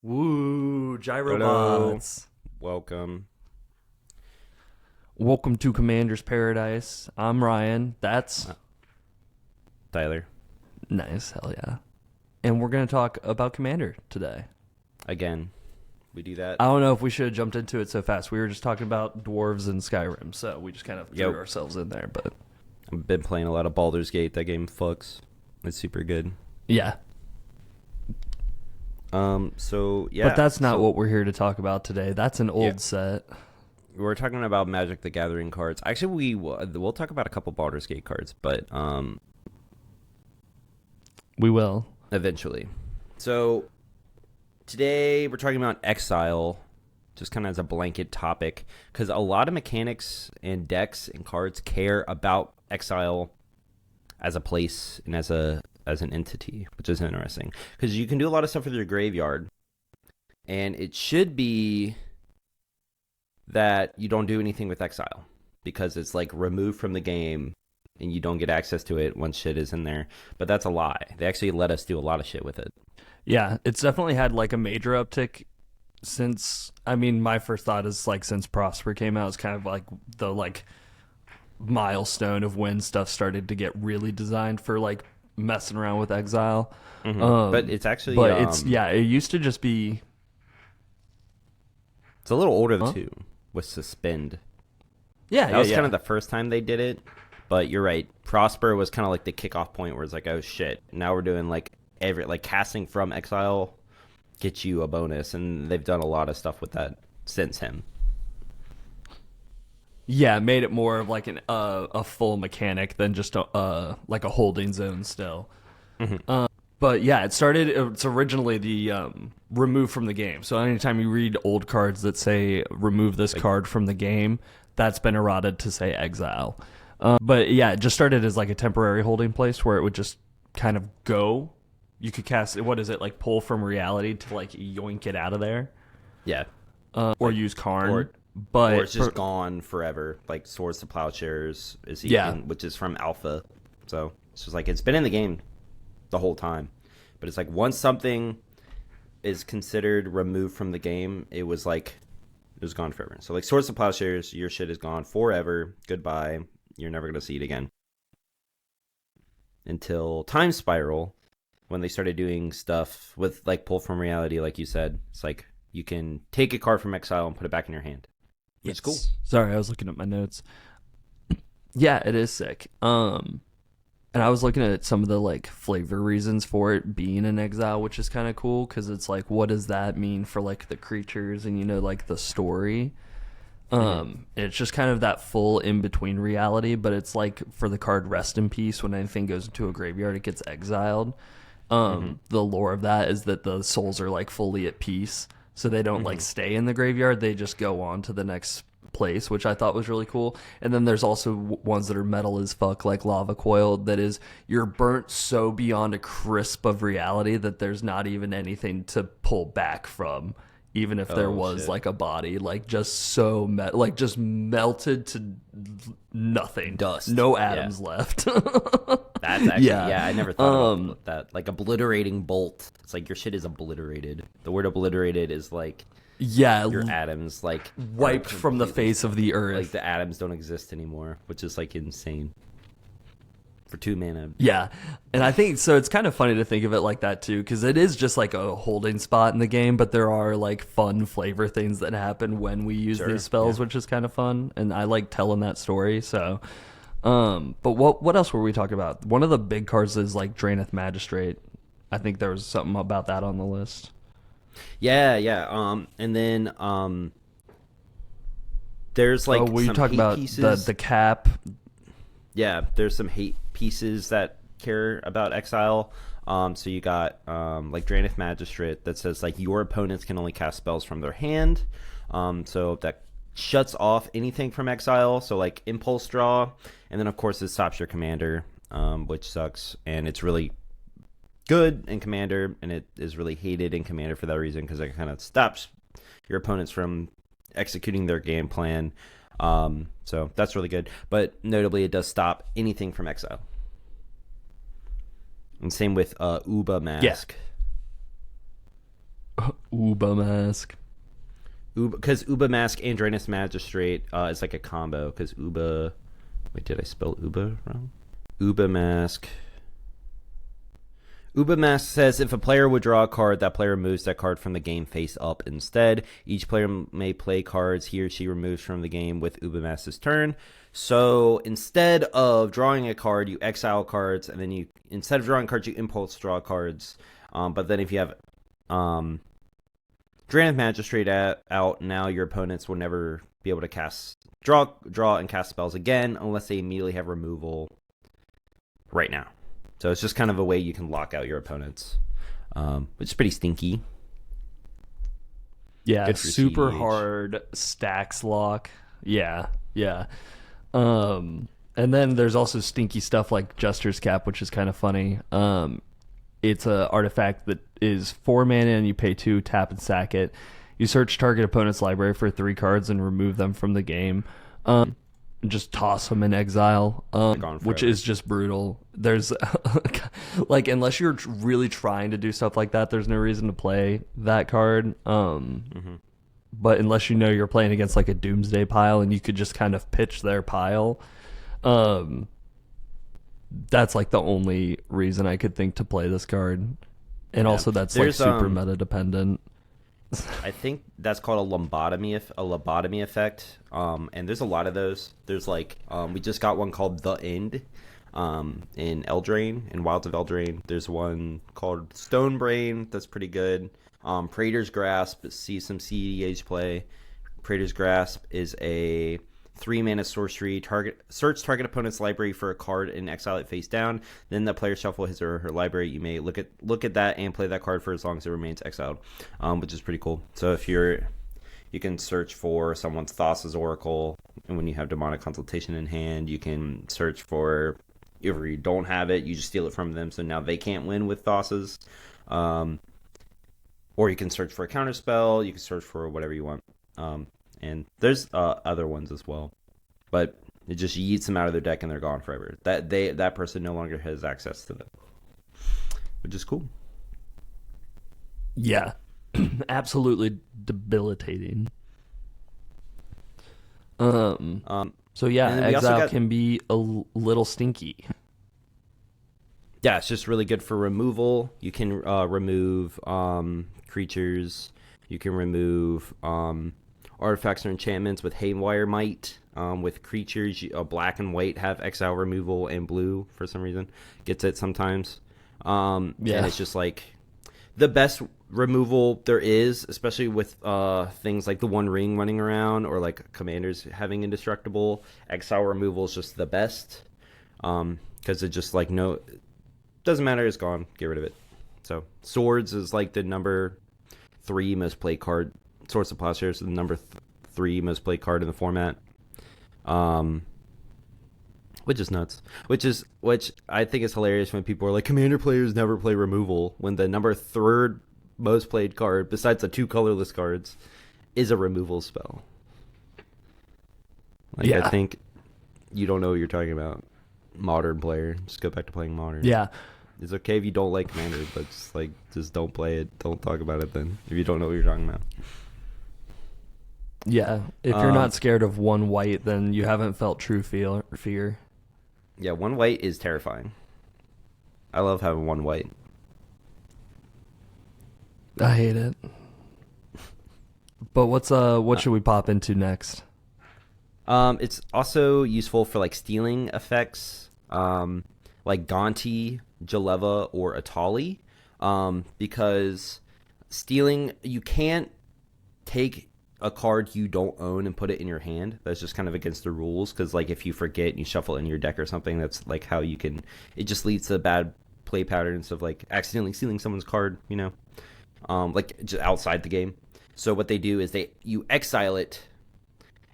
Woo, Hello. gyrobots. Welcome. Welcome to Commander's Paradise. I'm Ryan. That's Tyler. nice. Hell yeah. And we're going to talk about Commander today. Again, we do that. I don't know if we should have jumped into it so fast. We were just talking about dwarves and Skyrim, so we just kind of threw ourselves in there. But I've been playing a lot of Baldur's Gate. That game fucks. It's super good. yeah. Yeah. But that's not what we're here to talk about today. That's an old set. We're talking about Magic the Gathering cards. Actually, we'll talk about a couple Baldur's Gate cards, but We will. eventually. So today we're talking about Exile, just kind of as a blanket topic, because a lot of mechanics and decks and cards care about Exile as a place and as an entity, which is interesting because you can do a lot of stuff with your graveyard, and it should be that you don't do anything with Exile because it's like removed from the game and you don't get access to it once shit is in there. But that's a lie. They actually let us do a lot of shit with it. Yeah, it's definitely had like a major uptick since, my first thought is like since Prosper came out, it's kind of like the like milestone of when stuff started to get really designed for like messing around with Exile. Mm-hmm. But it's actually, it used to just be. It's a little older too, with Suspend. Yeah, that was kind of the first time they did it. But you're right. Prosper was kind of like the kickoff point where it's like, oh shit, now we're doing like casting from Exile gets you a bonus, and they've done a lot of stuff with that since him. Yeah, made it more of like a full mechanic than just like a holding zone still. Mm-hmm. But yeah, it's originally the remove from the game. So anytime you read old cards that say remove this card from the game, that's been errated to say Exile. But yeah, it just started as like a temporary holding place where it would just kind of go. You could cast, what is it, like pull from reality to like yoink it out of there. Yeah. Or use Karn. Or it's just gone forever. Like Swords to Plowshares which is from Alpha. So it's just like it's been in the game the whole time. But it's like once something is considered removed from the game, it was gone forever. So like Swords to Plowshares, your shit is gone forever. Goodbye. You're never going to see it again. Until Time Spiral, when they started doing stuff with like pull from reality, like you said. It's like you can take a card from Exile and put it back in your hand. It's cool. Sorry, I was looking at my notes. Yeah, it is sick. And I was looking at some of the like flavor reasons for it being in Exile, which is kind of cool because it's like, what does that mean for like the creatures and like the story? It's just kind of that full in between reality, but it's like for the card Rest in Peace, when anything goes into a graveyard, it gets exiled. The lore of that is that the souls are like fully at peace. So they don't like stay in the graveyard. They just go on to the next place, which I thought was really cool. And then there's also ones that are metal as fuck, like Lava Coil, that is you're burnt so beyond a crisp of reality that there's not even anything to pull back from, even if there was like a body, like just so just melted to nothing, dust, no atoms left. That's actually I never thought about that. Like obliterating bolt. It's like your shit is obliterated. The word obliterated is like your atoms like wiped from the face of the earth. Like the atoms don't exist anymore, which is like insane. For 2 mana. Yeah. And I think so it's kind of funny to think of it like that too, because it is just like a holding spot in the game, but there are like fun flavor things that happen when we use these spells, which is kind of fun. And I like telling that story. So but what else were we talking about? One of the big cards is like Draenith Magistrate. I think there was something about that on the list. Yeah. And then there's like were you some talking about pieces. the cap? Yeah, there's some hate pieces that care about Exile. So you got like Draenith Magistrate that says like your opponents can only cast spells from their hand. So that shuts off anything from Exile. So like Impulse Draw, and then of course it stops your commander, which sucks. And it's really good in Commander, and it is really hated in Commander for that reason because it kind of stops your opponents from executing their game plan. So that's really good. But notably, it does stop anything from Exile. And same with Uba Mask. Uba Mask. Because Uba Mask and Drainus Magistrate is like a combo. Because Uba... Wait, did I spell Uba wrong? Uba Mask... Uba Mask says if a player would draw a card, that player removes that card from the game face up instead. Each player may play cards he or she removes from the game with Uba Mask's turn. So instead of drawing a card, you exile cards, and then instead of drawing cards, you impulse draw cards. But then if you have Drain of Magistrate out, now your opponents will never be able to draw and cast spells again unless they immediately have removal right now. So it's just kind of a way you can lock out your opponents, which is pretty stinky. Yeah, super hard stacks lock. Yeah. And then there's also stinky stuff like Jester's Cap, which is kind of funny. It's an artifact that is 4 mana and you pay 2, tap and sack it. You search target opponent's library for 3 cards and remove them from the game. Just toss them in exile, which is just brutal. There's like, unless you're really trying to do stuff like that, there's no reason to play that card. But unless you know you're playing against like a Doomsday pile and you could just kind of pitch their pile, that's like the only reason I could think to play this card. And also that's like super meta dependent. I think that's called a lobotomy effect. And there's a lot of those. There's like we just got one called The End in Eldraine, in Wilds of Eldraine. There's one called Stone Brain that's pretty good. Praetor's Grasp, see some CEDH play. Praetor's Grasp is a 3-mana sorcery. Search target opponent's library for a card and exile it face down. Then the player shuffle his or her library. You may look at that and play that card for as long as it remains exiled, which is pretty cool. So if you can search for someone's Thassa's Oracle, and when you have Demonic Consultation in hand, you can search for, if you don't have it, you just steal it from them, so now they can't win with Thassa's. Or you can search for a counterspell. You can search for whatever you want. And there's other ones as well, but it just yeets them out of their deck and they're gone forever. That person no longer has access to them, which is cool. Yeah, absolutely debilitating. So yeah, exile can be a little stinky. Yeah, it's just really good for removal. You can remove creatures. You can remove artifacts or enchantments with Haywire Might. With creatures, black and white have exile removal, and blue, for some reason, gets it sometimes. And it's just like the best removal there is, especially with things like the One Ring running around, or like commanders having indestructible. Exile removal is just the best, because it just like doesn't matter, it's gone, get rid of it. So Swords is like the number 3 most played card. Swords of Plowshares is the number 3 most played card in the format, which is nuts. Which I think is hilarious when people are like, Commander players never play removal, when the number 3rd most played card, besides the 2 colorless cards, is a removal spell. Like, yeah. I think you don't know what you're talking about, Modern player. Just go back to playing Modern. Yeah. It's okay if you don't like Commander, but just don't play it. Don't talk about it then, if you don't know what you're talking about. Yeah, if you're not scared of 1 white, then you haven't felt true fear. Yeah, 1 white is terrifying. I love having 1 white. I hate it. But what should we pop into next? It's also useful for like stealing effects, like Gonti, Jaleva, or Atali, because stealing, you can't take a card you don't own and put it in your hand. That's just kind of against the rules, because like if you forget and you shuffle it in your deck or something, that's like how you can, it just leads to bad play patterns of like accidentally stealing someone's card, like just outside the game. So what they do is you exile it,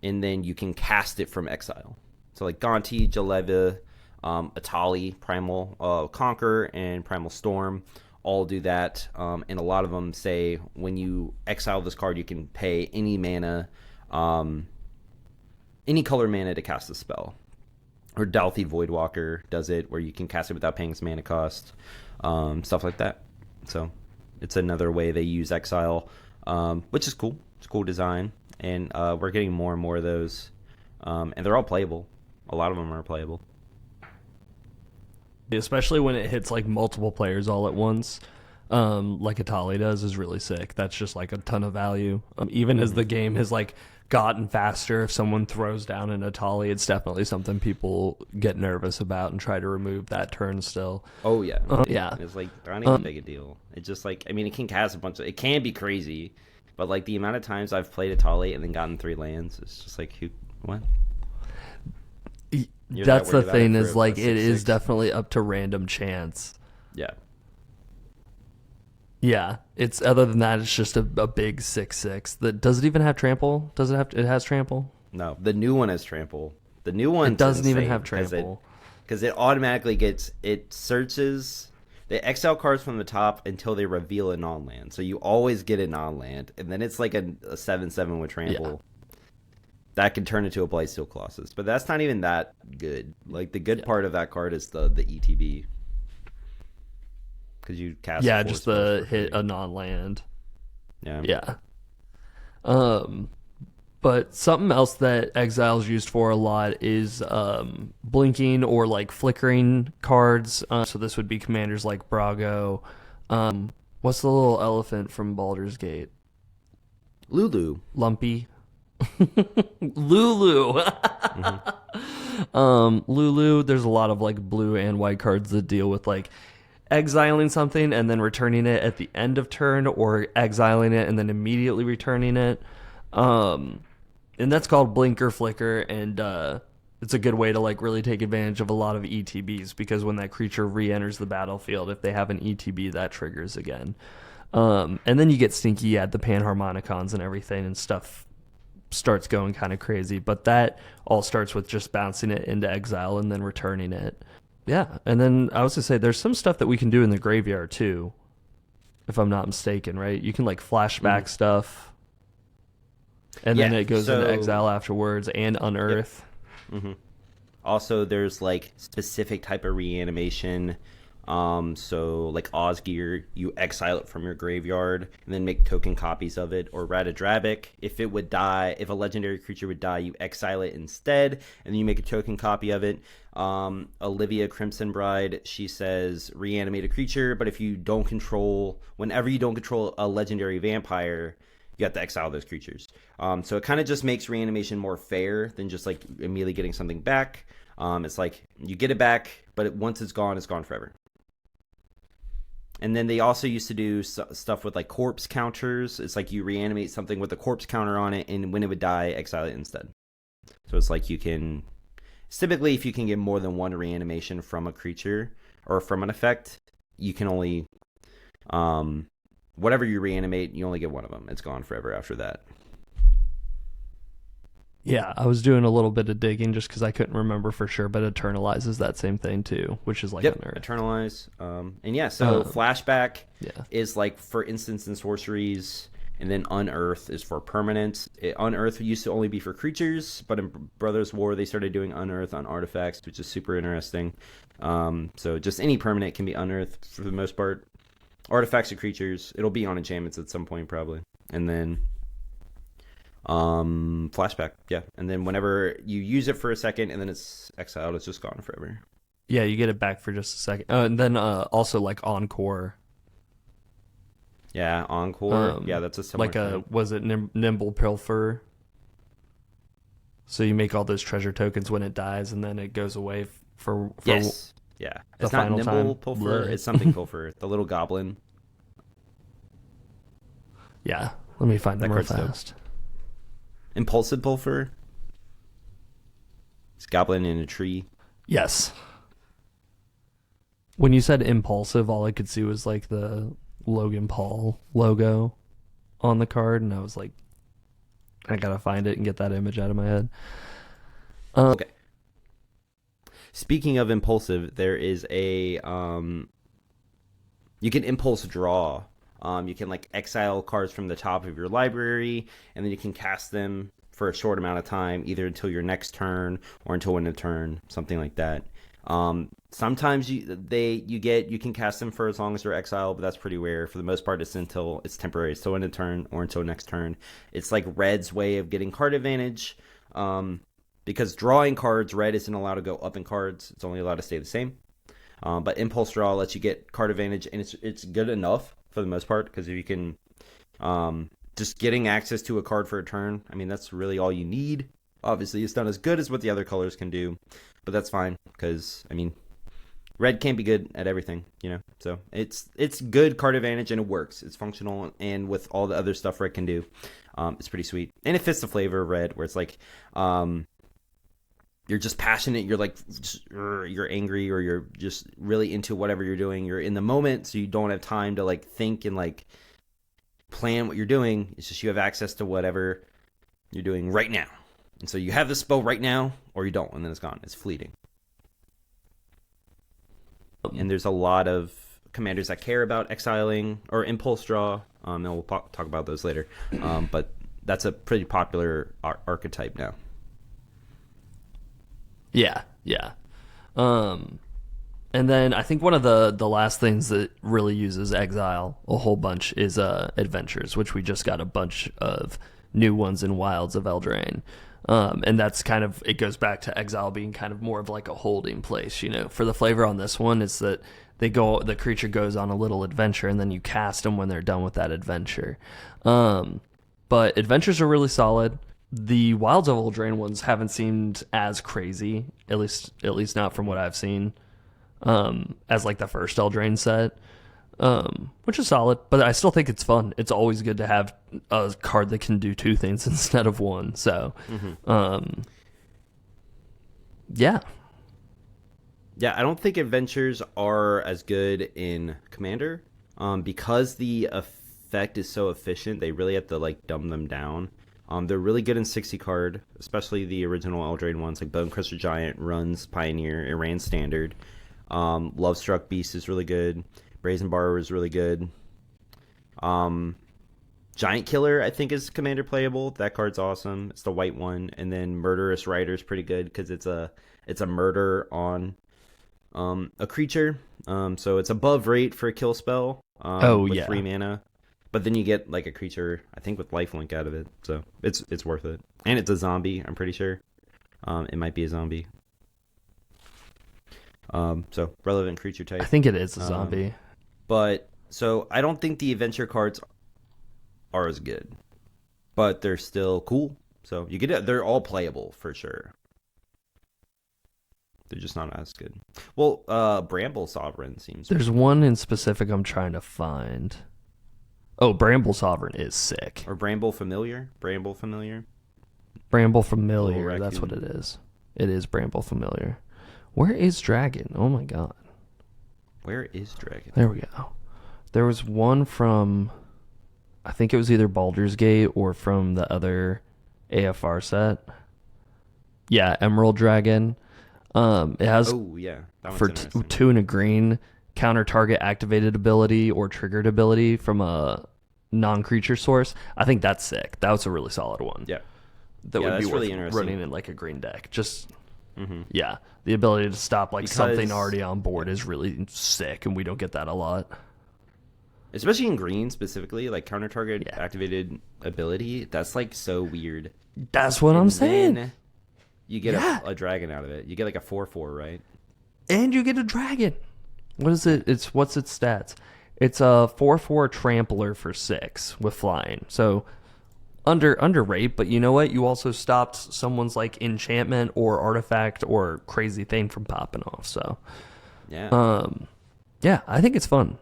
and then you can cast it from exile. So like Gonti, Jaleva, Atali, Primal Conquer, and Primal Storm all do that. And a lot of them say when you exile this card, you can pay any mana, any color mana to cast the spell. Or Dalthi Voidwalker does it, where you can cast it without paying its mana cost, stuff like that. So it's another way they use exile. which is cool. It's a cool design, and we're getting more and more of those, and they're all playable. A lot of them are playable. Especially when it hits like multiple players all at once, like Atali does, is really sick. That's just like a ton of value. Even as the game has like gotten faster, if someone throws down an Atali, it's definitely something people get nervous about and try to remove that turn still. Oh yeah, Yeah. it's like not even big a deal. It's just like, I mean, it can cast a bunch of. It can be crazy, but like the amount of times I've played Atali and then gotten 3 lands, it's just like, who, what? You're That's that the worried about thing it is for like a it is 6/6? definitely up to random chance. Yeah. Yeah, it's other than that, it's just a big 6/6. That does it even have trample? Does it have? It has trample. No, the new one has trample. The new one It doesn't even have trample. Because it automatically it searches. They exile cards from the top until they reveal a non-land. So you always get a non-land, and then it's like a 7/7 with trample. That can turn into a Blightsteel Colossus, but that's not even that good. Like the good part of that card is the ETB, because you cast. Yeah, 4 just spells the for hit free. a non-land. Yeah. Yeah. But something else that Exile's used for a lot is blinking or like flickering cards. So this would be commanders like Brago. What's the little elephant from Baldur's Gate? Lulu. Lumpy. Lulu. Lulu, there's a lot of like blue and white cards that deal with like exiling something and then returning it at the end of turn, or exiling it and then immediately returning it. And that's called blink or flicker, and it's a good way to like really take advantage of a lot of ETBs, because when that creature re-enters the battlefield, if they have an ETB, that triggers again. And then you get stinky at the Panharmonicons and everything, and stuff starts going kind of crazy. But that all starts with just bouncing it into exile and then returning it. Yeah, and then I was gonna say there's some stuff that we can do in the graveyard too, if I'm not mistaken, right? You can like flashback stuff, and then Yeah, it goes so- into exile afterwards and unearth. Also, there's like specific type of reanimation. So like Osgear, you exile it from your graveyard and then make token copies of it. Or Ratadrabic, if it would die, if a legendary creature would die, you exile it instead, and then you make a token copy of it. Olivia Crimson Bride, she says reanimate a creature, but if you don't control, whenever you don't control a legendary vampire, you have to exile those creatures. So it kind of just makes reanimation more fair than just like immediately getting something back. It's like you get it back, but once it's gone forever. And then they also used to do stuff with like corpse counters. It's like you reanimate something with a corpse counter on it, and when it would die, exile it instead. So it's like you can, typically if you can get more than one reanimation from a creature or from an effect, you can only, whatever you reanimate, you only get one of them. It's gone forever after that. Yeah, I was doing a little bit of digging just because I couldn't remember for sure, but Eternalize is that same thing too, which is like unearth. Eternalize. And yeah, so flashback Yeah. is like for instants and sorceries, and then unearth is for permanents. Unearth used to only be for creatures, but in Brothers War they started doing unearth on artifacts, which is super interesting. So just any permanent can be unearthed for the most part. Artifacts or creatures, it'll be on enchantments at some point probably. And then flashback, yeah, and then whenever you use it for a second and then it's exiled, it's just gone forever. Yeah, you get it back for just a second. And then also like Encore. Yeah, Encore. Yeah, that's a similar like thing. was it Nimble Pilfer? So you make all those treasure tokens when it dies, and then it goes away for Yes. Yeah. the It's not final Nimble time. Pilfer, Bleh. it's something Pilfer, the little goblin. Yeah, let me find That them real card's dope. fast. Impulsive Pilfer. It's goblin in a tree. Yes. When you said impulsive, all I could see was like the Logan Paul logo on the card, and I was like, I gotta find it and get that image out of my head. Okay. Speaking of impulsive, there is a you can impulse draw. You can like exile cards from the top of your library, and then you can cast them for a short amount of time, either until your next turn or until end of turn, something like that. Sometimes you can cast them for as long as they're exiled, but that's pretty rare. For the most part, it's until it's temporary, so in a turn or until next turn. It's like Red's way of getting card advantage. Because drawing cards, Red isn't allowed to go up in cards; it's only allowed to stay the same. But Impulse Draw lets you get card advantage, and it's good enough for the most part because if you can, just getting access to a card for a turn, I mean that's really all you need. Obviously, it's not as good as what the other colors can do, but that's fine because I mean, Red can't be good at everything, you know. So it's good card advantage and it works. It's functional, and with all the other stuff Red can do, it's pretty sweet, and it fits the flavor of Red, where it's like, you're just passionate, you're like, you're angry, or you're just really into whatever you're doing. You're in the moment, so you don't have time to like think and like plan what you're doing. It's just you have access to whatever you're doing right now, and so you have the spell right now, or you don't, and then it's gone. It's fleeting. And there's a lot of commanders that care about exiling or impulse draw. And we'll talk about those later. But that's a pretty popular archetype now. Yeah, yeah. And then I think one of the last things that really uses exile a whole bunch is adventures, which we just got a bunch of new ones in Wilds of Eldraine. And that's kind of, it goes back to exile being kind of more of like a holding place, you know. For the flavor on this one, it's that the creature goes on a little adventure and then you cast them when they're done with that adventure. But adventures are really solid. The Wilds of Eldraine ones haven't seemed as crazy, at least not from what I've seen, as like the first Eldraine set. Which is solid, but I still think it's fun. It's always good to have a card that can do two things instead of one. So, yeah. Yeah, I don't think adventures are as good in Commander, because the effect is so efficient. They really have to like dumb them down. They're really good in 60 card, especially the original Eldraine ones, like Bonecrusher Giant runs Pioneer. It ran Standard. Lovestruck Beast is really good. Brazen Borrower is really good. Giant Killer, I think, is Commander playable. That card's awesome. It's the white one. And then Murderous Rider is pretty good because it's a murder on a creature. So it's above rate for a kill spell. With 3 mana. But then you get like a creature, I think, with lifelink out of it. So it's worth it. And it's a zombie, I'm pretty sure. It might be a zombie. So relevant creature type. I think it is a zombie. But so I don't think the adventure cards are as good, but they're still cool. So they're all playable for sure. They're just not as good. Well, Bramble Sovereign seems. There's one in specific I'm trying to find. Oh, Bramble Sovereign is sick. Or Bramble Familiar. Bramble Familiar. That's what it is. It is Bramble Familiar. Where is Dragon? Oh my god. Where is Dragon? There we go. There was one from, I think it was either Baldur's Gate or from the other AFR set. Yeah, Emerald Dragon. It has that one's for 2 and a green counter target activated ability or triggered ability from a non-creature source. I think that's sick. That was a really solid one. Yeah, that would be worth really interesting. Running in like a green deck. Just. Yeah, the ability to stop like something already on board is really sick, and we don't get that a lot. Especially in green specifically, like counter target activated ability. That's like so weird. That's what I'm saying. You get a dragon out of it. You get like a 4/4, right? And you get a dragon. What is it? What's its stats? It's a 4/4 trampler for 6 with flying. So underrate, but you know what? You also stopped someone's like enchantment or artifact or crazy thing from popping off. So yeah, I think it's fun.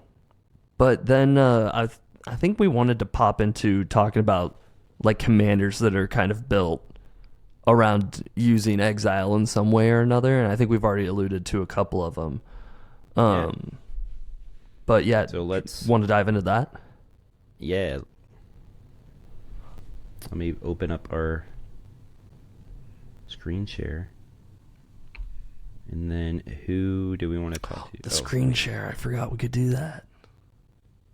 But then I think we wanted to pop into talking about like commanders that are kind of built around using exile in some way or another, and I think we've already alluded to a couple of them. But yeah, so let's want to dive into that. Yeah. Let me open up our screen share. And then who do we want to talk to? The screen share. I forgot we could do that.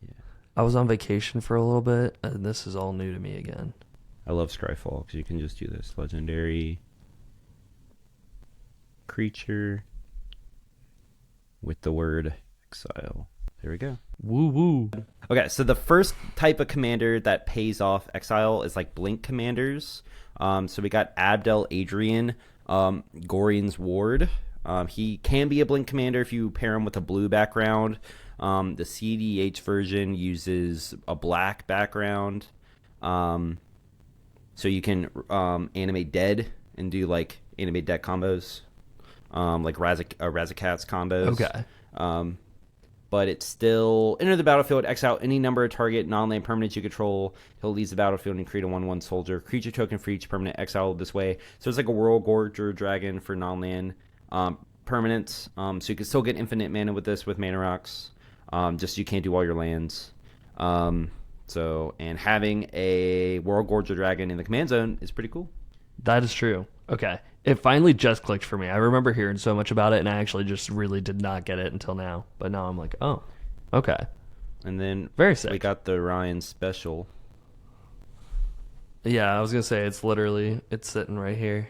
Yeah. I was on vacation for a little bit, and this is all new to me again. I love Scryfall because you can just do this. Legendary creature. with the word exile. There we go. Woo woo. Okay, so the first type of commander that pays off exile is like blink commanders. So we got Abdel Adrian, Gorian's Ward. He can be a blink commander if you pair him with a blue background. The CDH version uses a black background. So you can animate dead and do like animate dead combos, like Razakat's combos. Okay. But it's still enter the battlefield, exile any number of target non-land permanents you control. He'll leave the battlefield and create a 1/1 soldier. Creature token for each permanent exiled this way. So it's like a World Gorger Dragon for non-land permanents. So you can still get infinite mana with this with mana rocks. Just you can't do all your lands. And having a World Gorger Dragon in the command zone is pretty cool. That is true. Okay. It finally just clicked for me. I remember hearing so much about it, and I actually just really did not get it until now. But now I'm like, oh, okay. And then very sick. We got the Ryan special. Yeah, I was going to say, it's sitting right here.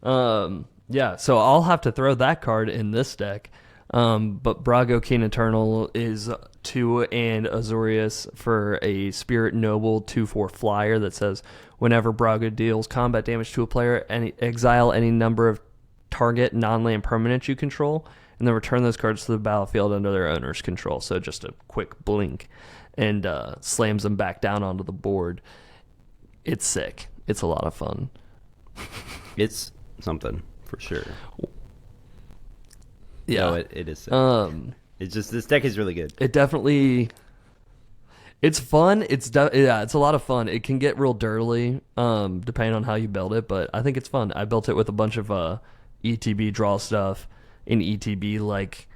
Yeah, so I'll have to throw that card in this deck. But Brago King Eternal is 2 and Azorius for a Spirit Noble 2/4 flyer that says whenever Brago deals combat damage to a player, exile any number of target non-land permanents you control, and then return those cards to the battlefield under their owner's control. So just a quick blink and slams them back down onto the board. It's sick. It's a lot of fun. It's something for sure. Yeah, no, it is sick. It's just this deck is really good. It definitely, it's fun. It's a lot of fun. It can get real dirty, depending on how you build it, but I think it's fun. I built it with a bunch of ETB draw stuff in ETB, like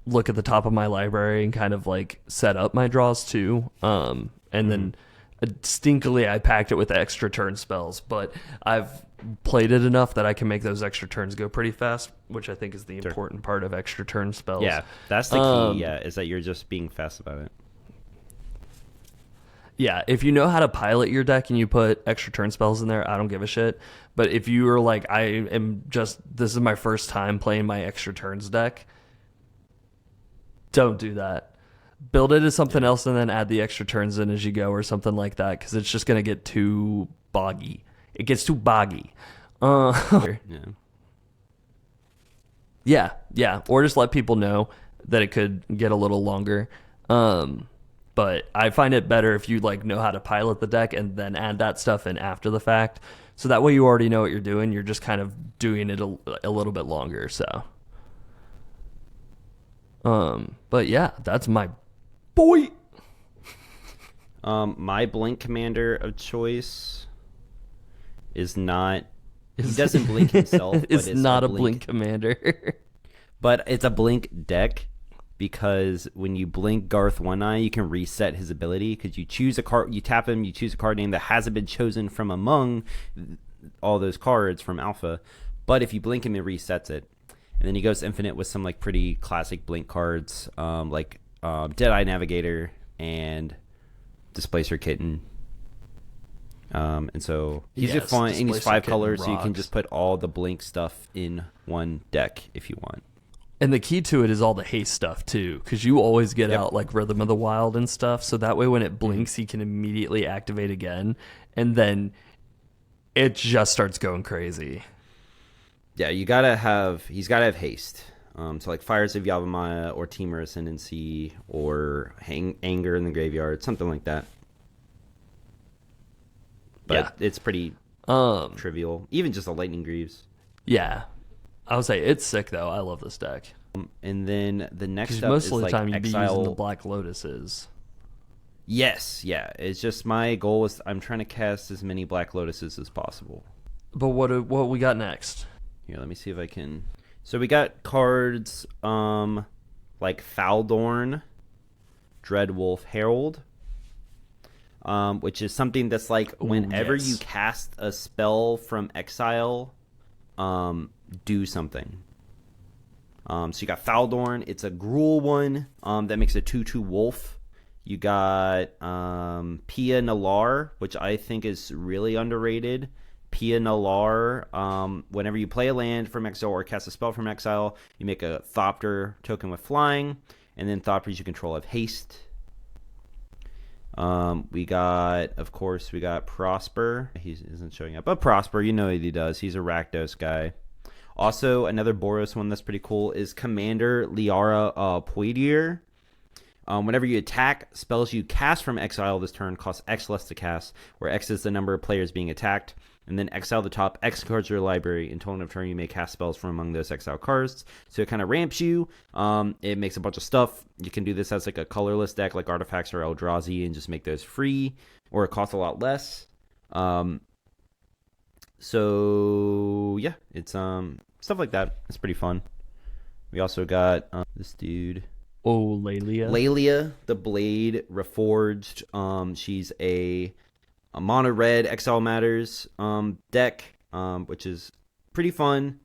look at the top of my library and kind of like set up my draws too. And then stinkily I packed it with extra turn spells, but I've played it enough that I can make those extra turns go pretty fast, which I think is the important part of extra turn spells. Yeah, that's the key, is that you're just being fast about it. Yeah, if you know how to pilot your deck and you put extra turn spells in there, I don't give a shit. But if you are like, this is my first time playing my extra turns deck, don't do that. Build it as something else and then add the extra turns in as you go or something like that, because it's just going to get too boggy. It gets too boggy. Yeah. Or just let people know that it could get a little longer. But I find it better if you like know how to pilot the deck and then add that stuff in after the fact. So that way you already know what you're doing. You're just kind of doing it a little bit longer. So, but yeah, that's my boy. My blink commander of choice is not. He doesn't blink himself. It's not a blink commander. But it's a blink deck, because when you blink Garth One Eye, you can reset his ability, because you choose a card, you tap him, you choose a card name that hasn't been chosen from among all those cards from Alpha. But if you blink him, it resets it, and then he goes infinite with some like pretty classic blink cards, like Deadeye Navigator and Displacer Kitten. And so he's just fun, and he's 5 colors, so you can just put all the blink stuff in one deck if you want. And the key to it is all the haste stuff too, because you always get out like Rhythm of the Wild and stuff, so that way when it blinks, he can immediately activate again, and then it just starts going crazy. Yeah, he's gotta have haste. So like Fires of Yavimaya or Temur Ascendancy or Anger in the Graveyard, something like that. But it's pretty trivial. Even just a Lightning Greaves. Yeah. I would say it's sick, though. I love this deck. And then the next up most is of the like time you'd be Exile. using the Black Lotuses. Yes, yeah. It's just my goal is I'm trying to cast as many Black Lotuses as possible. But what we got next? Here, let me see if I can. So we got cards like Faldorn, Dreadwolf Herald, which is something that's like whenever you cast a spell from exile, do something. So you got Faldorn. It's a Gruul one that makes a 2/2 wolf. You got Pia Nalar, which I think is really underrated Pia Nalar. Whenever you play a land from exile or cast a spell from exile, you make a Thopter token with flying, and then Thopters you control have haste. We got Prosper. He isn't showing up, but Prosper, you know what he does. He's a Rakdos guy. Also, another Boros one that's pretty cool is Commander Liara Poitier. Whenever you attack, spells you cast from exile this turn cost X less to cast, where X is the number of players being attacked. And then exile the top X cards of your library. Until end of turn, you may cast spells from among those exile cards. So it kind of ramps you. It makes a bunch of stuff. You can do this as like a colorless deck like Artifacts or Eldrazi and just make those free, or it costs a lot less. So yeah, it's stuff like that. It's pretty fun. We also got this dude. Oh, Lelia. Lelia, the Blade Reforged. She's a mono red Exile Matters deck, which is pretty fun.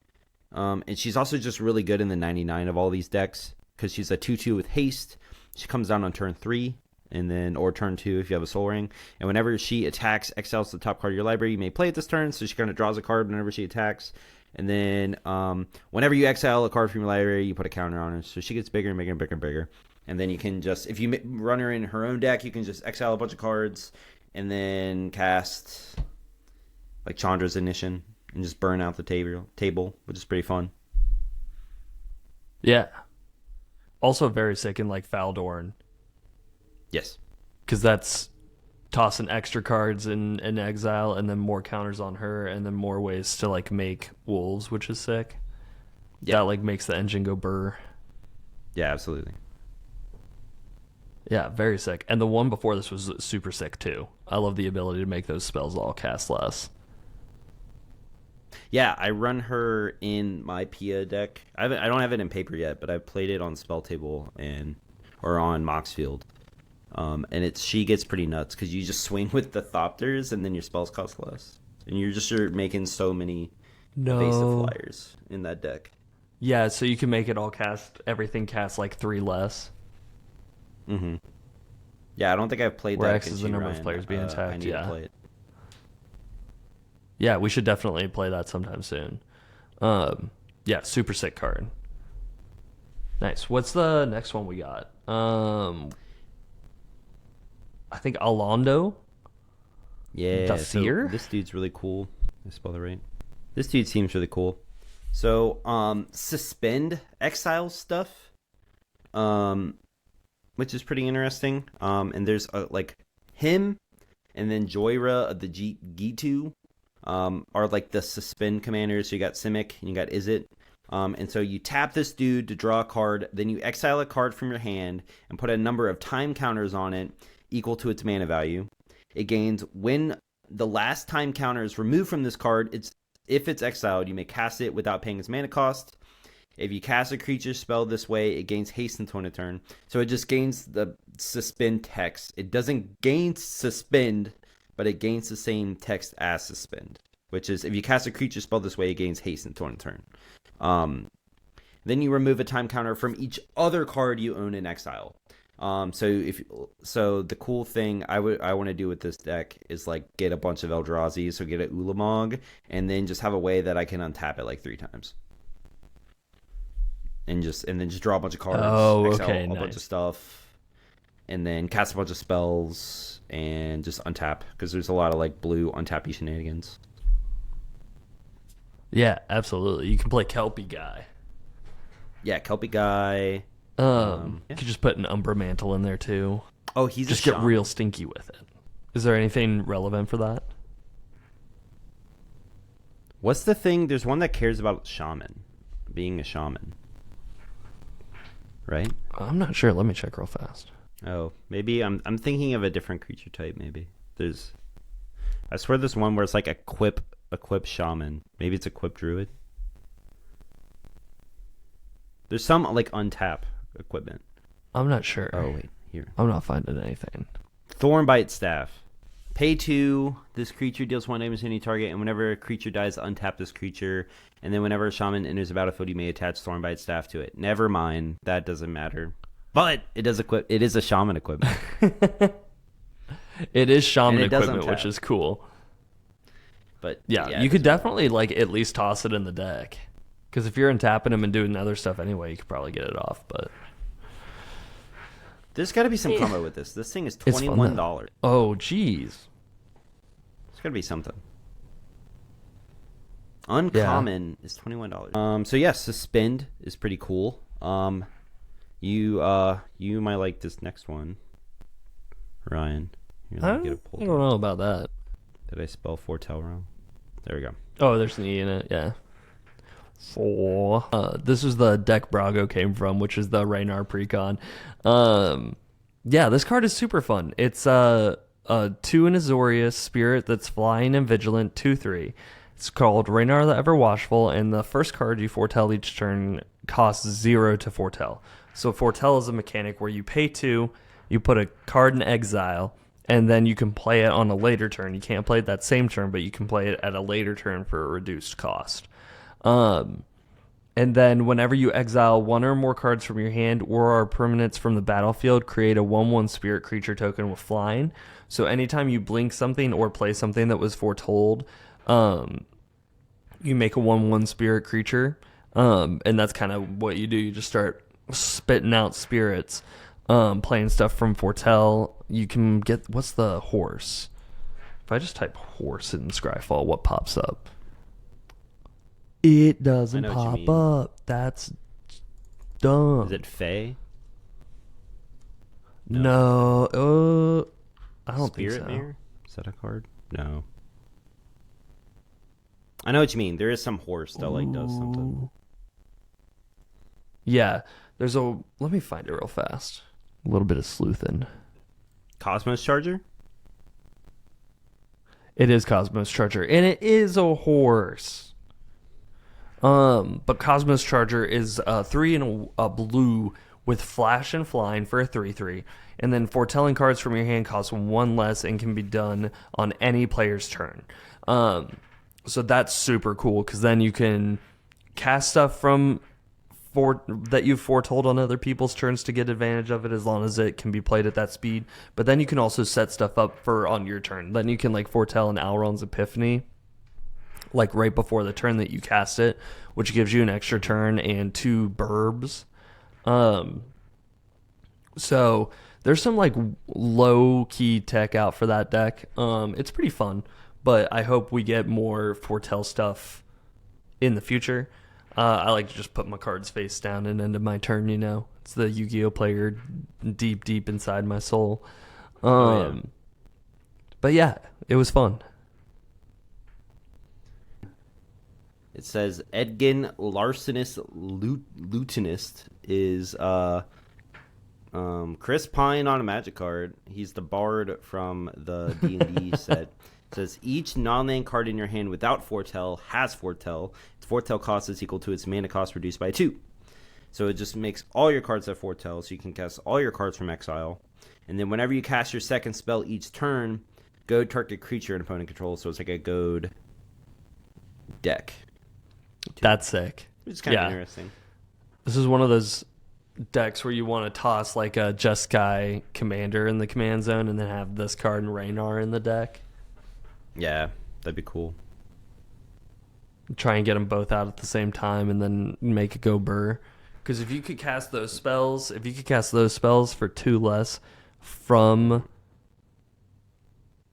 And she's also just really good in the 99 of all these decks because she's a 2/2 with haste. She comes down on turn 3 and then or turn 2 if you have a Soul Ring. And whenever she attacks, exiles the top card of your library. You may play it this turn, so she kind of draws a card whenever she attacks. And then whenever you exile a card from your library, you put a counter on her. So she gets bigger and bigger and bigger and bigger. And then you can just, if you run her in her own deck, you can just exile a bunch of cards and then cast like Chandra's Ignition and just burn out the table, which is pretty fun. Yeah. Also very sick in like Faldorn. Yes. Because that's tossing extra cards in exile and then more counters on her and then more ways to like make wolves, which is sick. Yeah. That like makes the engine go burr. Yeah, absolutely. Yeah, very sick. And the one before this was super sick too. I love the ability to make those spells all cast less. Yeah, I run her in my Pia deck. I don't have it in paper yet, but I've played it on Spell Table or on Moxfield. And she gets pretty nuts because you just swing with the Thopters and then your spells cost less. And you're making so many evasive flyers in that deck. Yeah, so you can make it all everything cast like 3 less. Mm-hmm. Yeah, I don't think I've played where that. X is the number of players being attacked. I need to play it. Yeah, we should definitely play that sometime soon. Yeah, super sick card. Nice. What's the next one we got? I think Alondo. Yeah, Dacier? So this dude's really cool. I spell it right. This dude seems really cool. So, suspend exile stuff, which is pretty interesting. And there's like him, and then Joyra of the Gitu are like the suspend commanders. So you got Simic and you got Izzet. And so you tap this dude to draw a card, then you exile a card from your hand and put a number of time counters on it equal to its mana value. It gains when the last time counter is removed from this card. If it's exiled, you may cast it without paying its mana cost. If you cast a creature spell this way, it gains haste until end of turn. So it just gains the suspend text. It doesn't gain suspend, but it gains the same text as suspend, which is if you cast a creature spell this way, it gains haste until end of turn. Then you remove a time counter from each other card you own in exile. So the cool thing I want to do with this deck is like get a bunch of Eldrazi, so get an Ulamog, and then just have a way that I can untap it like 3 times, and then just draw a bunch of cards, exile a bunch of stuff, and then cast a bunch of spells and just untap because there's a lot of like blue untappy shenanigans. Yeah, absolutely. You can play Kelpie guy. Yeah, Kelpie guy. You could just put an Umbra Mantle in there too. Oh, he's just get real stinky with it. Is there anything relevant for that? What's the thing? There's one that cares about shaman, being a shaman, right? I'm not sure. Let me check real fast. Oh, maybe I'm thinking of a different creature type. Maybe I swear there's one where it's like equip shaman. Maybe it's equip druid. There's some like untap equipment. I'm not sure. Oh wait, here. I'm not finding anything. Thornbite Staff. Pay 2. This creature deals 1 damage to any target, and whenever a creature dies, untap this creature. And then whenever a shaman enters the battlefield, you may attach Thornbite Staff to it. Never mind, that doesn't matter. But it does equip. It is a shaman equipment. It is shaman equipment, which is cool. But Yeah, yeah, you it could doesn't really definitely like at least toss it in the deck. Because if you're untapping him and doing other stuff anyway, you could probably get it off. But There's got to be some combo with this. This thing is it's fun though. $21. Oh, jeez. There's got to be something. Yeah. Uncommon is $21. So yes, Suspend is pretty cool. You might like this next one, Ryan. Here, I let me get don't it pulled know up. about that. Did I spell foretell wrong? There we go. Oh, there's an E in it. Yeah. Four. This is the deck Brago came from, which is the Raynar Precon. Yeah, this card is super fun. It's a 2 in Azorius spirit that's flying and vigilant, 2/3. It's called Raynar the Ever Watchful, and the first card you foretell each turn costs 0 to foretell. So foretell is a mechanic where you pay 2, you put a card in exile, and then you can play it on a later turn. You can't play it that same turn, but you can play it at a later turn for a reduced cost. And then whenever you exile one or more cards from your hand or our permanents from the battlefield, create a 1/1 spirit creature token with flying. So anytime you blink something or play something that was foretold, you make a 1/1 spirit creature. And that's kind of what you do. You just start spitting out spirits, playing stuff from foretell. You can get, what's the horse? If I just type horse in Scryfall, what pops up? It doesn't I know what you pop mean. up. That's dumb. Is it Fae? No. I don't Spirit think so. Mirror? Is that a card? No. I know what you mean. There is some horse that like does something. Yeah. There's a. Let me find it real fast. A little bit of sleuthing. Cosmos Charger? It is Cosmos Charger, and it is a horse. But Cosmos Charger is 3 and a blue with flash and flying for a 3/3, and then foretelling cards from your hand cost 1 less and can be done on any player's turn. So that's super cool because then you can cast stuff from that you've foretold on other people's turns to get advantage of it as long as it can be played at that speed. But then you can also set stuff up for on your turn. Then you can like foretell an Alron's Epiphany like right before the turn that you cast it, which gives you an extra turn and 2 burbs. So there's some like low key tech out for that deck. It's pretty fun, but I hope we get more foretell stuff in the future. I like to just put my cards face down and end of my turn, you know. It's the Yu-Gi-Oh player deep inside my soul. Yeah. But yeah, it was fun. It says Edgin Larsenus Lutenist is Chris Pine on a Magic card. He's the bard from the D&D set. It says each non-land card in your hand without foretell has foretell. Its foretell cost is equal to its mana cost reduced by 2. So it just makes all your cards have foretell, so you can cast all your cards from exile. And then whenever you cast your second spell each turn, goad target creature an opponent controls. So it's like a goad deck. That's sick. Which is kind of interesting. This is one of those decks where you want to toss like a Jeskai commander in the command zone and then have this card and Raynar in the deck. Yeah, that'd be cool. Try and get them both out at the same time and then make it go burr. Because if you could cast those spells, for 2 less from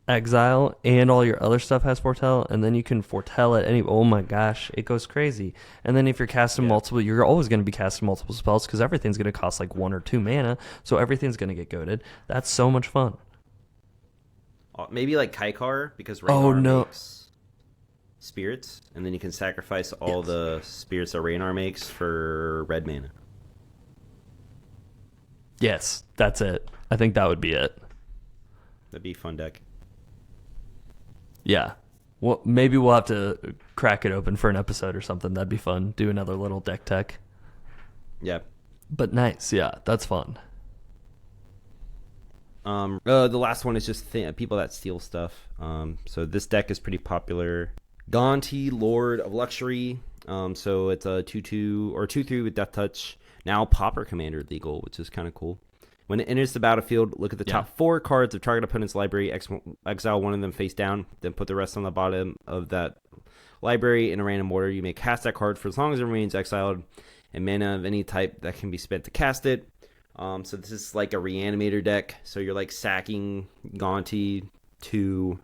exile and all your other stuff has foretell, and then you can foretell it oh my gosh, it goes crazy. And then if you're casting multiple, you're always going to be casting multiple spells because everything's going to cost like 1 or 2 mana, so everything's going to get goaded. That's so much fun. Maybe like Kaikar, because Raynar no. makes spirits, and then you can sacrifice all the spirits that Raynar makes for red mana. Yes, that's it. I think that would be it. That'd be a fun deck. Yeah. Well, maybe we'll have to crack it open for an episode or something. That'd be fun. Do another little deck tech. Yeah. But nice. Yeah, that's fun. The last one is just people that steal stuff. So this deck is pretty popular. Gonti, Lord of Luxury. So it's a 2/2 or 2/3 with Death Touch. Now Pauper Commander legal, which is kind of cool. When it enters the battlefield, look at the Yeah. top 4 cards of target opponent's library, exile one of them face down, then put the rest on the bottom of that library in a random order. You may cast that card for as long as it remains exiled, and mana of any type that can be spent to cast it. So this is like a reanimator deck. So you're like sacking Gonti to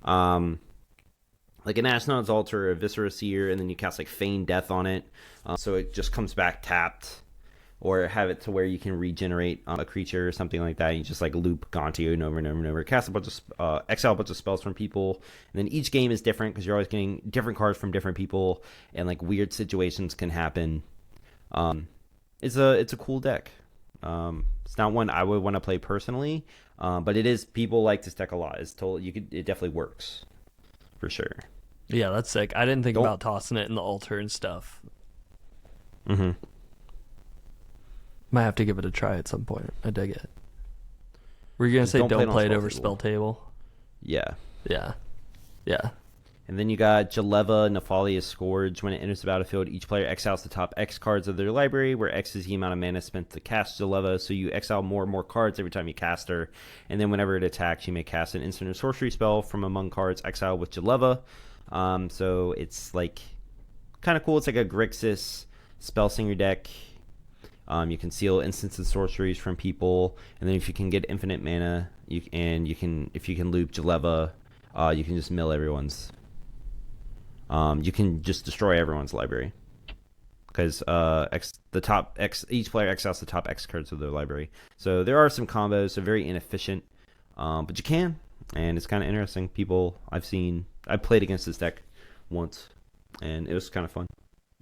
like an Ashnod's Altar or a Viscera Seer, and then you cast like Feign Death on it. So it just comes back tapped. Or have it to where you can regenerate a creature or something like that. You just like loop Gonti over and over and over. Cast a bunch of exile a bunch of spells from people, and then each game is different because you're always getting different cards from different people, and like weird situations can happen. It's a cool deck. It's not one I would want to play personally, but it is. People like this deck a lot. It definitely works for sure. Yeah, that's sick. I didn't think about tossing it in the altar and stuff. Mm-hmm. Might have to give it a try at some point. I dig it. Were you gonna say don't play it over spell table? Yeah. Yeah. Yeah. And then you got Jeleva, Nefalia's Scourge. When it enters the battlefield, each player exiles the top X cards of their library, where X is the amount of mana spent to cast Jeleva. So you exile more and more cards every time you cast her. And then whenever it attacks, you may cast an instant or sorcery spell from among cards exiled with Jeleva. So it's like kind of cool. It's like a Grixis Spellslinger deck. You can seal instants and sorceries from people, and then if you can get infinite mana, if you can loop Jeleva, you can just mill everyone's. You can just destroy everyone's library because each player exiles the top X cards of their library. So there are some combos, so very inefficient, but you can, and it's kind of interesting. I played against this deck once, and it was kind of fun.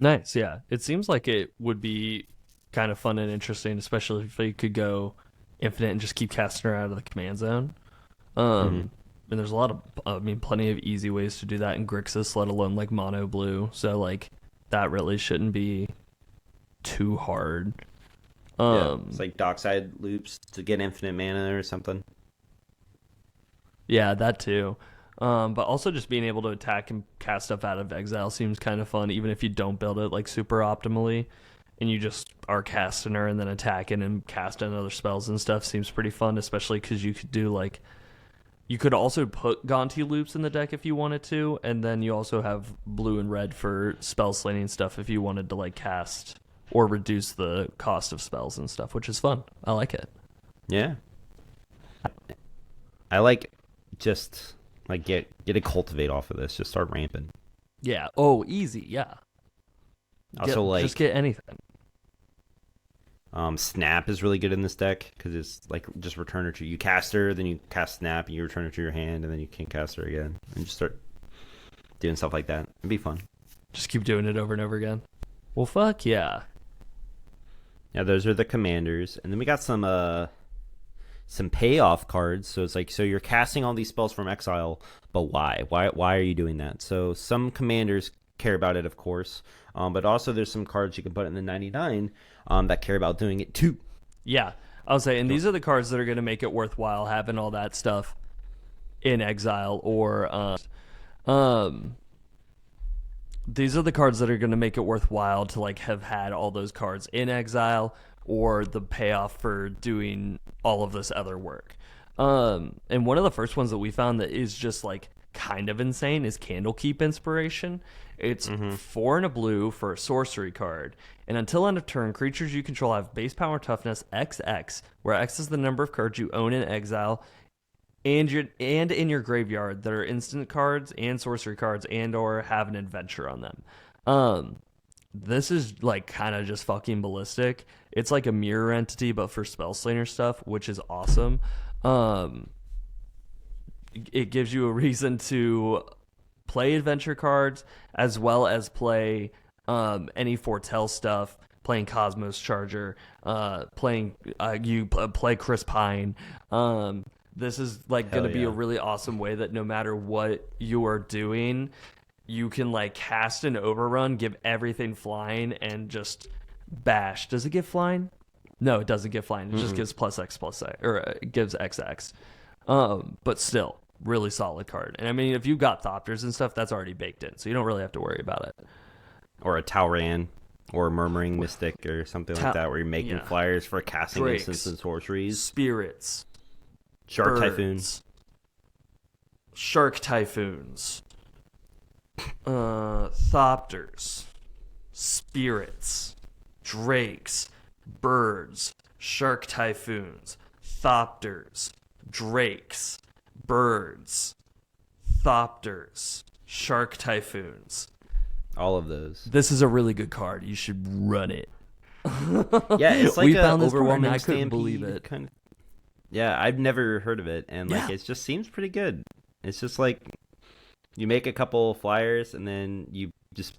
Nice, yeah. It seems like it would be kind of fun and interesting, especially if you could go infinite and just keep casting her out of the command zone. And there's a lot of, plenty of easy ways to do that in Grixis, let alone like mono blue. So like that really shouldn't be too hard. It's like dockside loops to get infinite mana or something. Yeah, that too. But also just being able to attack and cast stuff out of exile seems kind of fun, even if you don't build it like super optimally. And you just are casting her and then attacking and casting other spells and stuff seems pretty fun, especially because you could do like... You could also put Gonti loops in the deck if you wanted to, and then you also have blue and red for spell slinging stuff if you wanted to like cast or reduce the cost of spells and stuff, which is fun. I like it. Yeah. I like just like get a cultivate off of this, just start ramping. Yeah. Oh, easy. Yeah. Just get anything. Snap is really good in this deck because it's like just return her to you cast her, then you cast Snap and you return her to your hand, and then you can't cast her again, and just start doing stuff like that. It'd be fun. Just keep doing it over and over again. Well, fuck yeah. Yeah, those are the commanders, and then we got some payoff cards. So it's like, so you're casting all these spells from exile, but why? Why are you doing that? So some commanders care about it, of course, but also there's some cards you can put in the 99 that care about doing it too. Yeah, I'll say, and these are the cards that are going to make it worthwhile having all that stuff in exile, or these are the cards that are going to make it worthwhile to like have had all those cards in exile, or the payoff for doing all of this other work. And one of the first ones that we found that is just like kind of insane is Candlekeep Inspiration. It's 4 and a blue for a sorcery card, and until end of turn, creatures you control have base power toughness XX, where X is the number of cards you own in exile and in your graveyard that are instant cards and sorcery cards and or have an adventure on them. This is like kind of just fucking ballistic. It's like a mirror entity but for Spellslinger stuff, which is awesome. It gives you a reason to play adventure cards as well as play any Foretell stuff, playing Cosmos Charger, play Chris Pine. This is like going to be a really awesome way that no matter what you are doing, you can like cast an overrun, give everything flying, and just bash. Does it give flying? No, it doesn't give flying. It just gives +X+A, or it gives XX. But still, really solid card. And I mean, if you've got Thopters and stuff, that's already baked in, so you don't really have to worry about it. Or a Tauran. or Murmuring Mystic or something like that, where you're making flyers for casting instants and sorceries. Spirits. Shark birds, Typhoon. Shark Typhoons. Thopters. Spirits. Drakes. Birds. Shark Typhoons. Thopters. Drakes. Birds. Thopters. Shark Typhoons. All of those. This is a really good card. You should run it. Yeah, it's like we found this overwhelming. I couldn't believe it. Kind of. Yeah, I've never heard of it, and like it just seems pretty good. It's just like you make a couple flyers, and then you just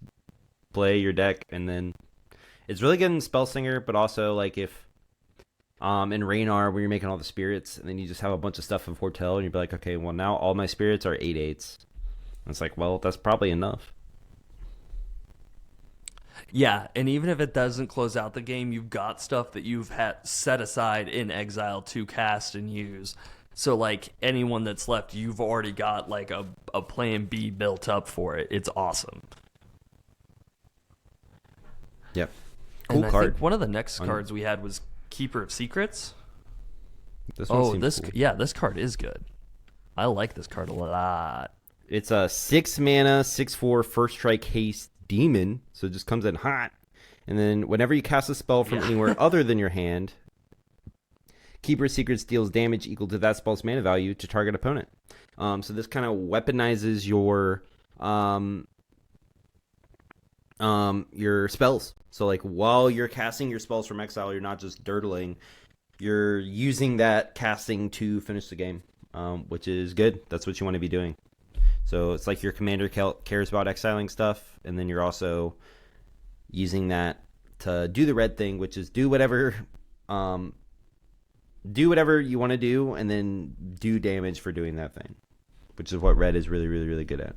play your deck, and then it's really good in Spellslinger, but also like if in Raynar where you're making all the spirits, and then you just have a bunch of stuff in Foretell, and you'd be like, okay, well now all my spirits are 8/8s. And it's like, well, that's probably enough. Yeah, and even if it doesn't close out the game, you've got stuff that you've had set aside in Exile to cast and use. So, like, anyone that's left, you've already got, like, a plan B built up for it. It's awesome. Yep. Cool and card. I think one of the next cards we had was Keeper of Secrets. This one seems cool. Yeah, this card is good. I like this card a lot. It's a 6 mana, 6/4 first strike haste demon, so it just comes in hot. And then whenever you cast a spell from anywhere other than your hand, Keeper of Secrets deals damage equal to that spell's mana value to target opponent. So this kind of weaponizes your spells. So like while you're casting your spells from exile, you're not just dirtling. You're using that casting to finish the game, which is good. That's what you want to be doing. So it's like your commander cares about exiling stuff, and then you're also using that to do the red thing, which is do whatever you want to do, and then do damage for doing that thing, which is what red is really, really, really good at.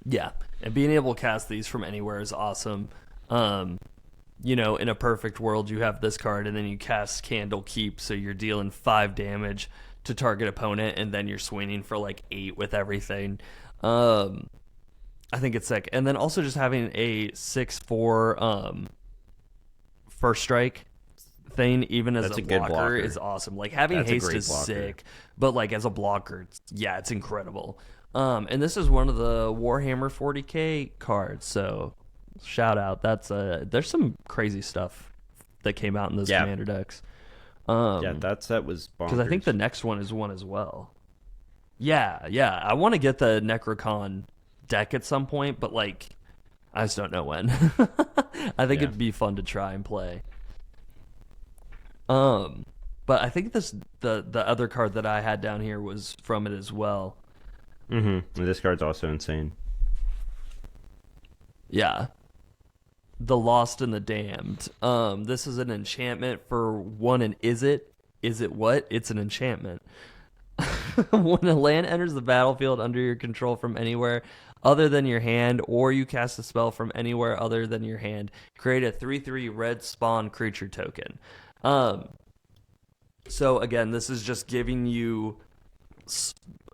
Yeah, and being able to cast these from anywhere is awesome. You know, in a perfect world, you have this card, and then you cast Candle Keep, so you're dealing 5 damage to target opponent, and then you're swinging for like 8 with everything. I think it's sick. And then also just having a 6/4 first strike thing, even as a blocker, is awesome. Like having haste is sick, but like as a blocker, it's incredible. And this is one of the Warhammer 40k cards, so shout out. That's there's some crazy stuff that came out in those commander decks. That set was bonkers. Because I think the next one is one as well. Yeah. I want to get the Necrocon deck at some point, but like, I just don't know when. I think it'd be fun to try and play. But I think the other card that I had down here was from it as well. Mm-hmm. This card's also insane. Yeah. The Lost and the Damned. This is an enchantment for 1 and is it what? It's an enchantment. When a land enters the battlefield under your control from anywhere other than your hand, or you cast a spell from anywhere other than your hand, create a 3/3 red spawn creature token. So again, this is just giving you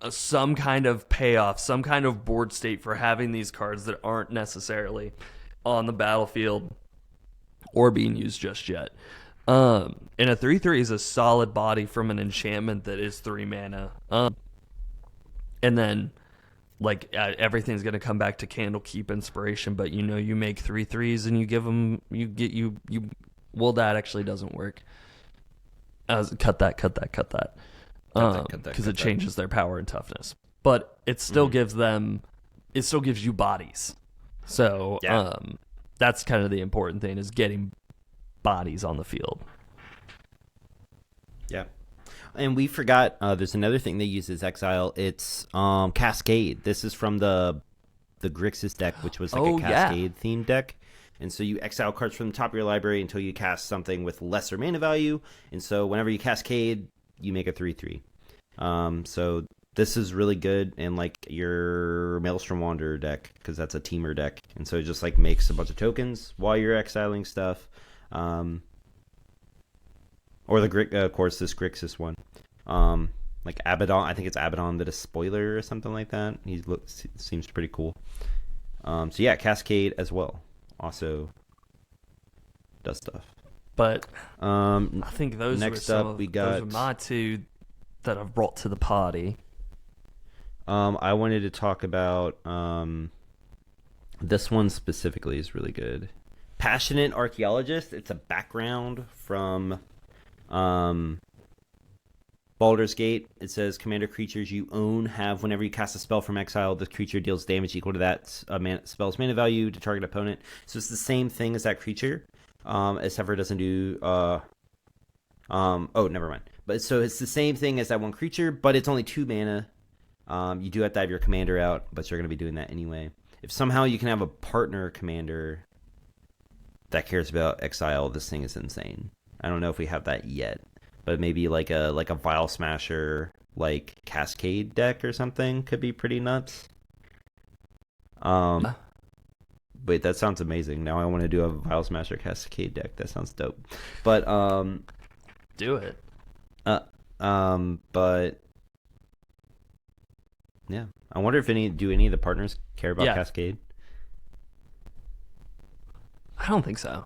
some kind of payoff, some kind of board state for having these cards that aren't necessarily on the battlefield or being used just yet. And a 3/3 is a solid body from an enchantment that is 3 mana. And then, like, everything's going to come back to Candlekeep Inspiration, but, you know, you make 3/3s and you give them, well, that actually doesn't work. Cut that. Because it changes their power and toughness. But it still gives you bodies. So, that's kind of the important thing, is getting bodies on the field. Yeah. And we forgot, there's another thing they use as Exile. It's Cascade. This is from the Grixis deck, which was like a Cascade themed deck. And so you exile cards from the top of your library until you cast something with lesser mana value. And so whenever you Cascade, you make a 3/3. So this is really good in like your Maelstrom Wanderer deck, because that's a teamer deck. And so it just like makes a bunch of tokens while you're exiling stuff. Or of course, this Grixis one. Like Abaddon, I think it's Abaddon that is Spoiler or something like that. Seems pretty cool. So yeah, Cascade as well. Also does stuff. But Um, I think those were next up we those got. are my two that I've brought to the party. I wanted to talk about this one specifically is really good. Passionate Archaeologist. It's a background from um, Baldur's Gate. It says commander creatures you own have whenever you cast a spell from exile, the creature deals damage equal to that spell's mana value to target opponent. So it's the same thing as that creature, except for it doesn't do. Oh, never mind. But so it's the same thing as that one creature, but it's only 2 mana. You do have to have your commander out, but you're going to be doing that anyway. If somehow you can have a partner commander that cares about exile, this thing is insane. I don't know if we have that yet, but maybe like a Vile Smasher, like Cascade deck or something could be pretty nuts. Wait, that sounds amazing. Now I want to do a Vile Smasher Cascade deck. That sounds dope. But Do it. but yeah, I wonder if any of the partners care about Cascade. I don't think so.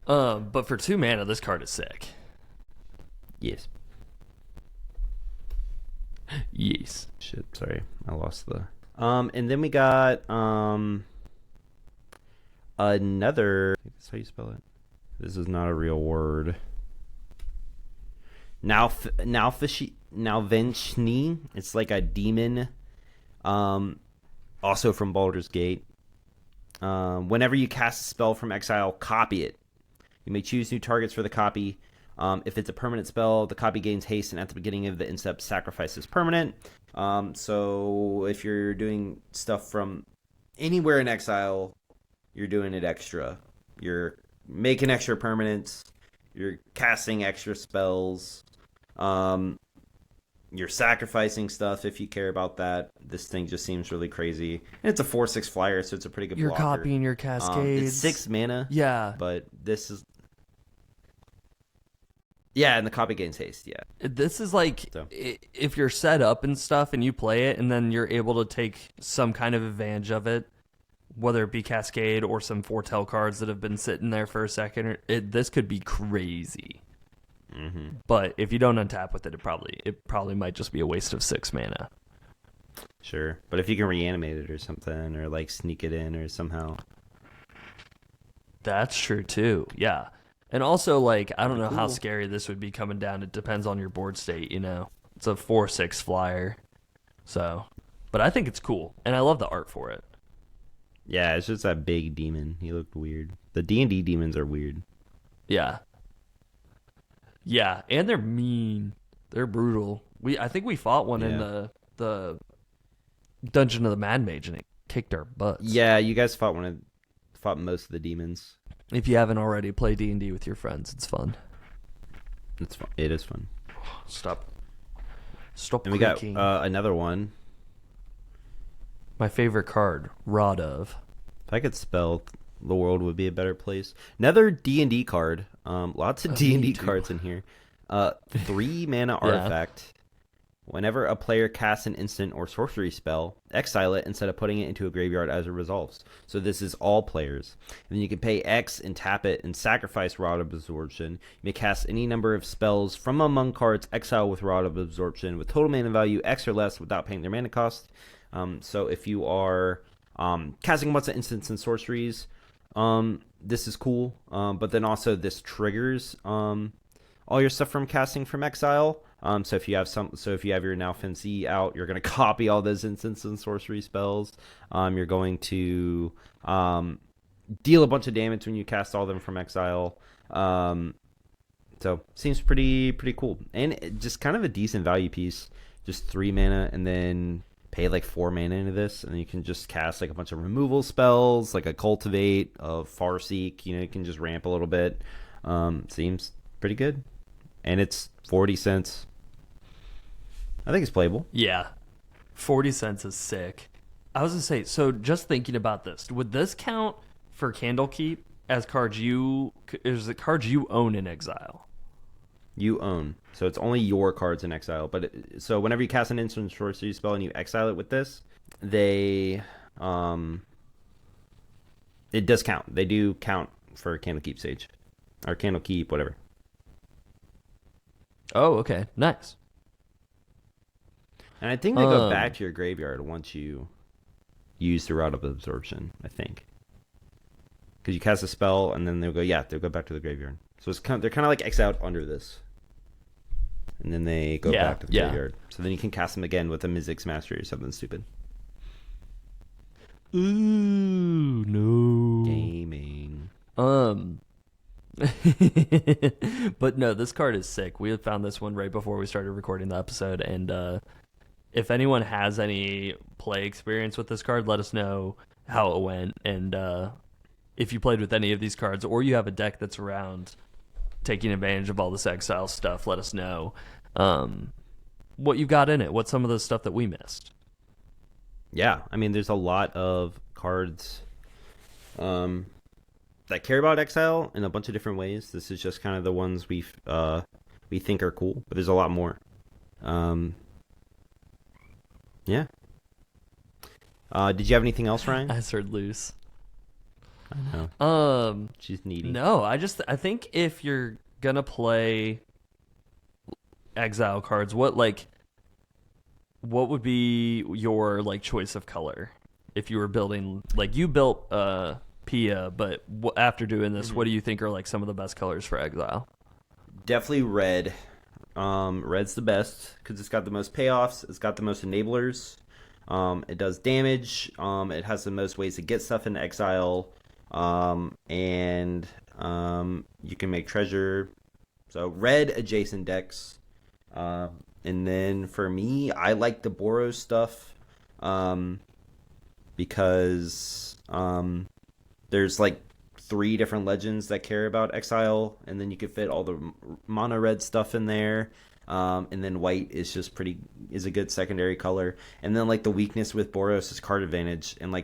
But for 2 mana, this card is sick. Yes. Yes. Shit, sorry. I lost the and then we got another, that's how you spell it. This is not a real word. Nalvenshni. It's like a demon. Also from Baldur's Gate. Whenever you cast a spell from exile, copy it. You may choose new targets for the copy. If it's a permanent spell, the copy gains haste, and at the beginning of the instep, sacrifice is permanent. So if you're doing stuff from anywhere in exile, you're doing it extra. You're making extra permanents. You're casting extra spells. You're sacrificing stuff if you care about that. This thing just seems really crazy. And it's a 4/6 flyer, so it's a pretty good You're blocker. copying your cascades. It's 6 mana. Yeah. But this is... Yeah, and the copy gains haste, yeah. This is like, if you're set up and stuff and you play it and then you're able to take some kind of advantage of it, whether it be Cascade or some foretell cards that have been sitting there for a second, this could be crazy. Mm-hmm. But if you don't untap with it, it probably might just be a waste of 6 mana. Sure, but if you can reanimate it or something, or like sneak it in or somehow. That's true too, yeah. And also, like, I don't know how Cool. scary this would be coming down. It depends on your board state, you know. It's a 4/6 flyer. So, but I think it's cool. And I love the art for it. Yeah, it's just that big demon. He looked weird. The D&D demons are weird. Yeah. Yeah, and they're mean. They're brutal. I think we fought one in the Dungeon of the Mad Mage, and it kicked our butts. Yeah, you guys fought most of the demons. If you haven't already, play D&D with your friends. It's fun. It's fun. It is fun. Stop And we got creaking. another one. My favorite card, Rod of. If I could spell, the world would be a better place. Another D&D card. Lots of D&D cards in here. 3 mana artifact. Whenever a player casts an instant or sorcery spell, exile it instead of putting it into a graveyard as it resolves. So this is all players. And then you can pay X and tap it and sacrifice Rod of Absorption. You may cast any number of spells from among cards exile with Rod of Absorption with total mana value X or less without paying their mana cost. So if you are casting a bunch of instants and sorceries, this is cool. But then also this triggers all your stuff from casting from exile. So if you have your now Fancy out, you're going to copy all those instants and sorcery spells. You're going to deal a bunch of damage when you cast all of them from exile. So seems pretty cool, and just kind of a decent value piece. Just 3 mana, and then pay like 4 mana into this, and then you can just cast like a bunch of removal spells, like a Cultivate, a Farseek. You know, you can just ramp a little bit. Seems pretty good, and it's 40 cents. I think it's playable. Yeah. 40 cents is sick. I was going to say, so just thinking about this, would this count for Candlekeep as cards you own in exile? You own. So it's only your cards in exile. But so whenever you cast an instant sorcery spell and you exile it with this, it does count. They do count for Candlekeep Sage. or Candlekeep, whatever. Oh, okay, nice. And I think they go back to your graveyard once you use the Rod of Absorption, I think. Because you cast a spell, and then they'll go back to the graveyard. So they're kind of like X out under this. And then they go back to the graveyard. So then you can cast them again with a Mizzix Mastery or something stupid. Ooh, no. Gaming. But no, this card is sick. We had found this one right before we started recording the episode, and if anyone has any play experience with this card, let us know how it went, and if you played with any of these cards, or you have a deck that's around taking advantage of all this exile stuff, let us know what you've got in it. What's some of the stuff that we missed? Yeah, I mean, there's a lot of cards that care about exile in a bunch of different ways. This is just kind of the ones we think are cool, but there's a lot more. Yeah. Did you have anything else, Ryan? I heard loose. I know. She's needy. No, I think if you're gonna play exile cards, what would be your choice of color if you were building, you built Pia, but after doing this, what do you think are some of the best colors for exile? Definitely red. Red's the best because it's got the most payoffs. It's got the most enablers. It does damage. It has the most ways to get stuff into exile. And you can make treasure. So red adjacent decks. And then for me, I like the Boros stuff. Because there's 3 different legends that care about exile, and then you could fit all the mono red stuff in there. And then white is just is a good secondary color. And then the weakness with Boros is card advantage, and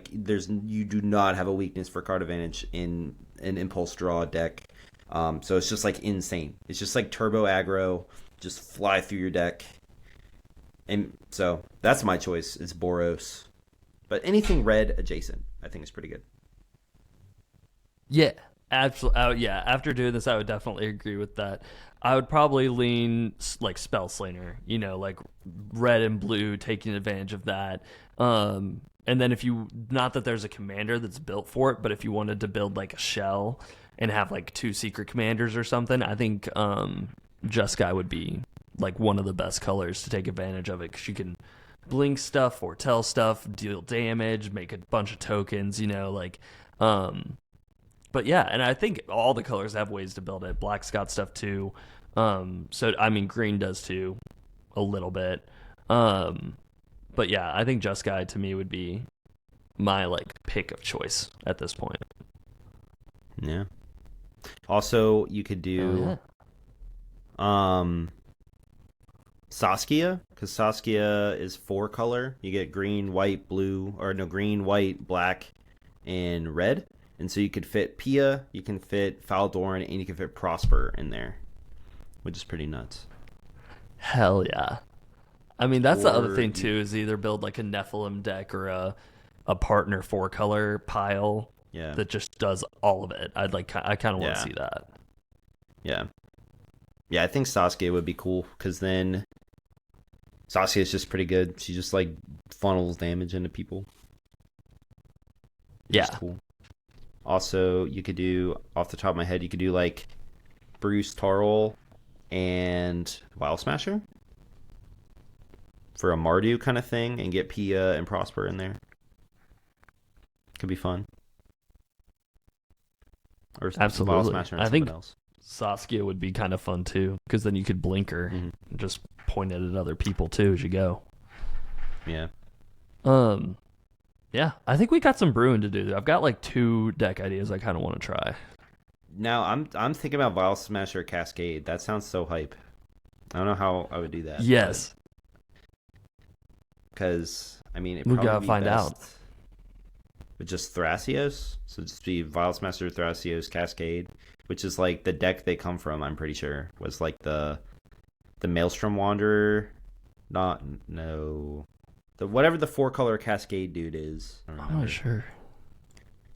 you do not have a weakness for card advantage in an impulse draw deck. So it's just insane. It's just turbo aggro, just fly through your deck. And so that's my choice. It's Boros, but anything red adjacent, I think is pretty good. Yeah, absolutely. Yeah, after doing this, I would definitely agree with that. I would probably lean Spell Slinger, red and blue, taking advantage of that. And then not that there's a commander that's built for it, but if you wanted to build a shell and have 2 secret commanders or something, I think Jeskai would be one of the best colors to take advantage of it, because you can blink stuff, foretell stuff, deal damage, make a bunch of tokens, but yeah, and I think all the colors have ways to build it. Black's got stuff too. So I mean, green does too, a little bit. But yeah, I think Jeskai to me would be my pick of choice at this point. Yeah. Also, you could do Saskia, because Saskia is 4 color. You get green, white, blue, or no, green, white, black, and red. And so you could fit Pia, you can fit Faldorn, and you can fit Prosper in there, which is pretty nuts. Hell yeah. I mean, that's the other thing too, is either build a Nephilim deck or a partner 4-color pile that just does all of it. I kind of want to see that. Yeah. Yeah, I think Saskia would be cool, because then Saskia is just pretty good. She just funnels damage into people. Yeah. Cool. Also, you could do, off the top of my head, you could do Bruce Tarl and Wild Smasher for a Mardu kind of thing, and get Pia and Prosper in there. Could be fun. Or absolutely. Wild Smasher and I think else. Saskia would be kind of fun too, because then you could blink her and just point it at other people too as you go. Yeah. Yeah, I think we got some brewing to do. I've got 2 deck ideas I kind of want to try. Now I'm thinking about Vial Smasher Cascade. That sounds so hype. I don't know how I would do that. Yes. Because I mean, we gotta find out. With just Thrasios, so just be Vial Smasher Thrasios Cascade, which is the deck they come from. I'm pretty sure was the Maelstrom Wanderer. Whatever the 4-color Cascade dude is. I'm not sure.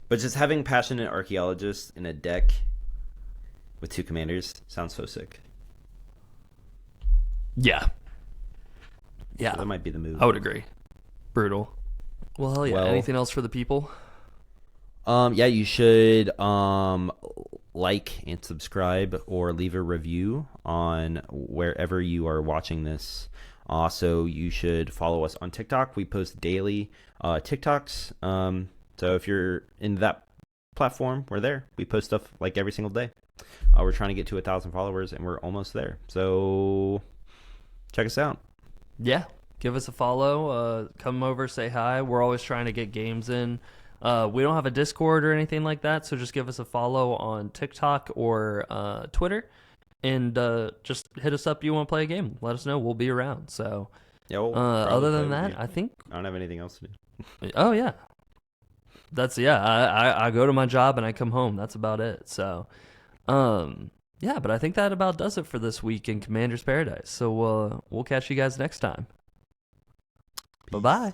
But just having Passionate Archaeologist in a deck with 2 commanders. Sounds so sick. Yeah. So that might be the move. I would agree. Brutal. Well, hell yeah. Well, anything else for the people? Yeah, you should like and subscribe or leave a review on wherever you are watching this. Also, you should follow us on TikTok. We post daily TikToks. So if you're in that platform, we're there. We post stuff like every single day. We're trying to get to 1,000 followers, and we're almost there. So check us out. Yeah. Give us a follow. Come over, say hi. We're always trying to get games in. We don't have a Discord or anything like that, so just give us a follow on TikTok or Twitter. And just hit us up. You want to play a game? Let us know. We'll be around. So, Yeah. We'll other than that, I think I don't have anything else to do. Oh yeah, I go to my job and I come home. That's about it. So, yeah. But I think that about does it for this week in Commander's Paradise. So we'll catch you guys next time. Bye bye.